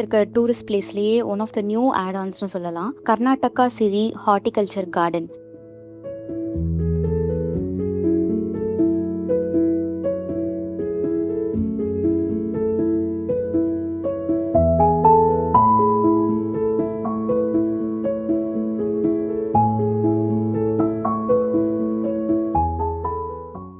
இருக்க டூரிஸ்ட் பிளேஸ்லேயே one of the new ஆட்-ஆன்ஸ்னு சொல்லலாம். Karnataka Siri horticulture garden.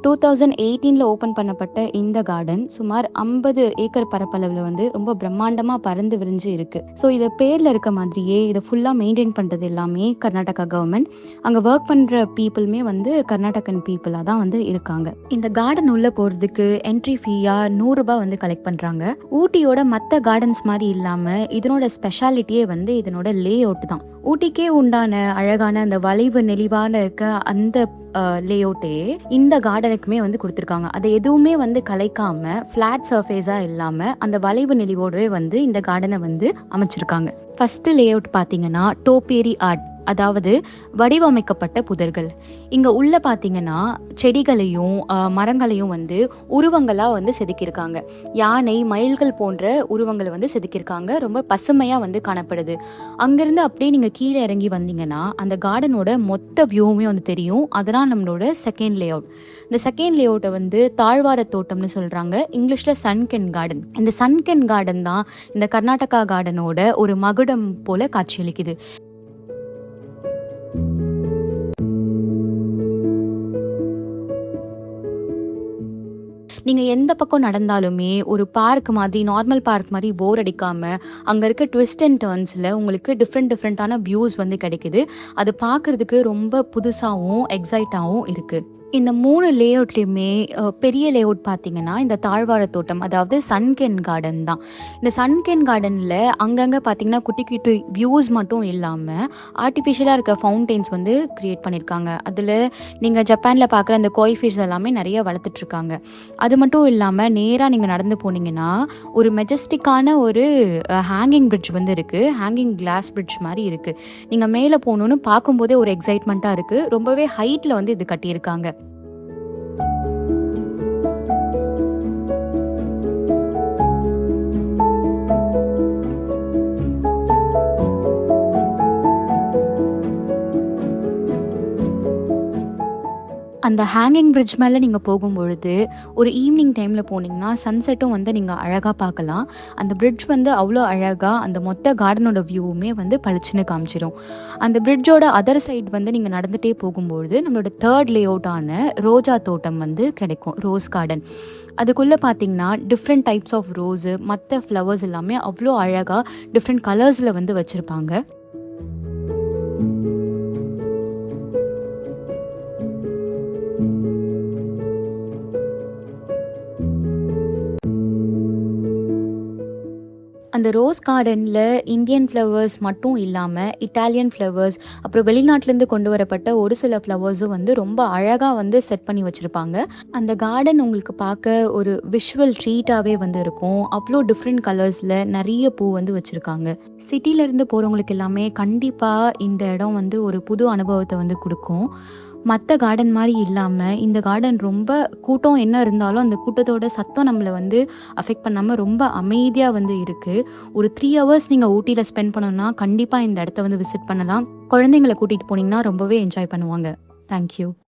டூ 2018 ஓப்பன் பண்ணப்பட்ட இந்த கார்டன் சுமார் 50 ஏக்கர் பரப்பளவில் வந்து ரொம்ப பிரம்மாண்டமாக பறந்து விரிஞ்சு இருக்கு. ஸோ இதை பேரில் இருக்க மாதிரியே இதை ஃபுல்லாக மெயின்டைன் பண்ணுறது எல்லாமே கர்நாடகா கவர்மெண்ட். அங்கே ஒர்க் பண்ணுற பீப்புளுமே வந்து கர்நாடகன் பீப்புளாக தான் வந்து இருக்காங்க. இந்த கார்டன் உள்ளே போகிறதுக்கு என்ட்ரி ஃபீயாக 100 ரூபாய் வந்து கலெக்ட் பண்ணுறாங்க. ஊட்டியோட மற்ற கார்டன்ஸ் மாதிரி இல்லாமல் இதனோட ஸ்பெஷாலிட்டியே வந்து இதனோட லே அவுட் தான். ஊட்டிக்கே உண்டான அழகான அந்த வளைவு நெளிவான இருக்க அந்த லேஅவுட்டே இந்த கார்டனுக்குமே வந்து கொடுத்துருக்காங்க. அதை எதுவுமே வந்து கலைக்காம ஃப்ளாட் சர்ஃபேஸாக இல்லாமல் அந்த வளைவு நெளிவோடவே வந்து இந்த கார்டனை வந்து அமைச்சிருக்காங்க. ஃபஸ்ட்டு லேஅவுட் பார்த்தீங்கன்னா டோபேரி ஆர்ட், அதாவது வடிவமைக்கப்பட்ட புதர்கள். இங்கே உள்ள பார்த்தீங்கன்னா செடிகளையும் மரங்களையும் வந்து உருவங்களாக வந்து செதுக்கியிருக்காங்க. யானை, மயில்கள் போன்ற உருவங்களை வந்து செதுக்கியிருக்காங்க. ரொம்ப பசுமையாக வந்து காணப்படுது. அங்கேருந்து அப்படியே நீங்கள் கீழே இறங்கி வந்தீங்கன்னா அந்த கார்டனோட மொத்த வியூவுமே வந்து தெரியும். அதெல்லாம் நம்மளோட செகண்ட் லேஅவுட். இந்த செகண்ட் லேஅவுட்டை வந்து தாழ்வார தோட்டம்னு சொல்கிறாங்க, இங்கிலீஷில் சன்கென் கார்டன். இந்த சன்கென் கார்டன் தான் இந்த கர்நாடகா கார்டனோட ஒரு மகுடம் போல காட்சியளிக்குது. நீங்கள் எந்த பக்கம் நடந்தாலுமே ஒரு பார்க் மாதிரி, நார்மல் பார்க் மாதிரி போர் அடிக்காமல் அங்கே இருக்க ட்விஸ்ட் அண்ட் டர்ன்ஸில் உங்களுக்கு டிஃப்ரெண்ட்டான வியூஸ் வந்து கிடைக்குது. அது பார்க்குறதுக்கு ரொம்ப புதுசாகவும் எக்ஸைட்டாகவும் இருக்குது. இந்த 3 லேஅவுட்லேயுமே பெரிய லேஅவுட் பார்த்தீங்கன்னா இந்த தாழ்வார தோட்டம், அதாவது சன்கென் கார்டன் தான். இந்த சன்கென் கார்டனில் அங்கங்கே பார்த்தீங்கன்னா குட்டி குட்டி வியூஸ் மட்டும் இல்லாமல் ஆர்டிஃபிஷியலாக இருக்க ஃபவுண்டெயின்ஸ் வந்து க்ரியேட் பண்ணியிருக்காங்க. அதில் நீங்கள் ஜப்பானில் பார்க்குற அந்த கோய் ஃபிஷ் எல்லாமே நிறைய வளர்த்துட்ருக்காங்க. அது மட்டும் இல்லாமல் நேராக நீங்கள் நடந்து போனீங்கன்னா ஒரு மெஜஸ்டிக்கான ஒரு ஹேங்கிங் பிரிட்ஜ் வந்து இருக்குது. ஹேங்கிங் கிளாஸ் பிரிட்ஜ் மாதிரி இருக்குது. நீங்கள் மேலே போகணுன்னு பார்க்கும்போதே ஒரு எக்ஸைட்மெண்ட்டாக இருக்குது. ரொம்பவே ஹைட்டில் வந்து இது கட்டியிருக்காங்க. அந்த ஹேங்கிங் பிரிட்ஜ் மேலே நீங்கள் போகும்பொழுது ஒரு ஈவினிங் டைமில் போனீங்கன்னா சன்செட்டும் வந்து நீங்கள் அழகாக பார்க்கலாம். அந்த பிரிட்ஜ் வந்து அவ்வளோ அழகாக அந்த மொத்த கார்டனோட வியூவுமே வந்து பளிச்சுன்னு காமிச்சிடும். அந்த பிரிட்ஜோட அதர் சைட் வந்து நீங்கள் நடந்துகிட்டே போகும்பொழுது நம்மளோட தேர்ட் லேஅவுட்டான ரோஜா தோட்டம் வந்து கிடைக்கும், ரோஸ் கார்டன். அதுக்குள்ளே பார்த்தீங்கன்னா டிஃப்ரெண்ட் டைப்ஸ் ஆஃப் ரோஸு, மற்ற ஃப்ளவர்ஸ் எல்லாமே அவ்வளோ அழகாக டிஃப்ரெண்ட் கலர்ஸில் வந்து வச்சுருப்பாங்க. அந்த ரோஸ் கார்டனில் இந்தியன் ஃப்ளவர்ஸ் மட்டும் இல்லாமல் இட்டாலியன் ஃப்ளவர்ஸ், அப்புறம் வெளிநாட்டிலேருந்து கொண்டு வரப்பட்ட ஒரு சில ஃப்ளவர்ஸும் வந்து ரொம்ப அழகாக வந்து செட் பண்ணி வச்சுருப்பாங்க. அந்த கார்டன் உங்களுக்கு பார்க்க ஒரு விஷுவல் ட்ரீட்டாகவே வந்து இருக்கும். அவ்வளோ டிஃப்ரெண்ட் கலர்ஸில் நிறைய பூ வந்து வச்சுருக்காங்க. சிட்டியிலேருந்து போகிறவங்களுக்கு எல்லாமே கண்டிப்பாக இந்த இடம் வந்து ஒரு புது அனுபவத்தை வந்து கொடுக்கும். மற்ற கார்டன் மாதிரி இல்லாமல் இந்த கார்டன் ரொம்ப கூட்டம் என்ன இருந்தாலும் அந்த கூட்டத்தோட சத்தம் நம்மளை வந்து அஃபெக்ட் பண்ணாமல் ரொம்ப அமைதியாக வந்து இருக்குது. ஒரு 3 hours நீங்கள் ஊட்டியில் ஸ்பெண்ட் பண்ணோன்னா கண்டிப்பாக இந்த இடத்த வந்து விசிட் பண்ணலாம். குழந்தைங்களை கூட்டிகிட்டு போனீங்கன்னா ரொம்பவே என்ஜாய் பண்ணுவாங்க. தேங்க்யூ.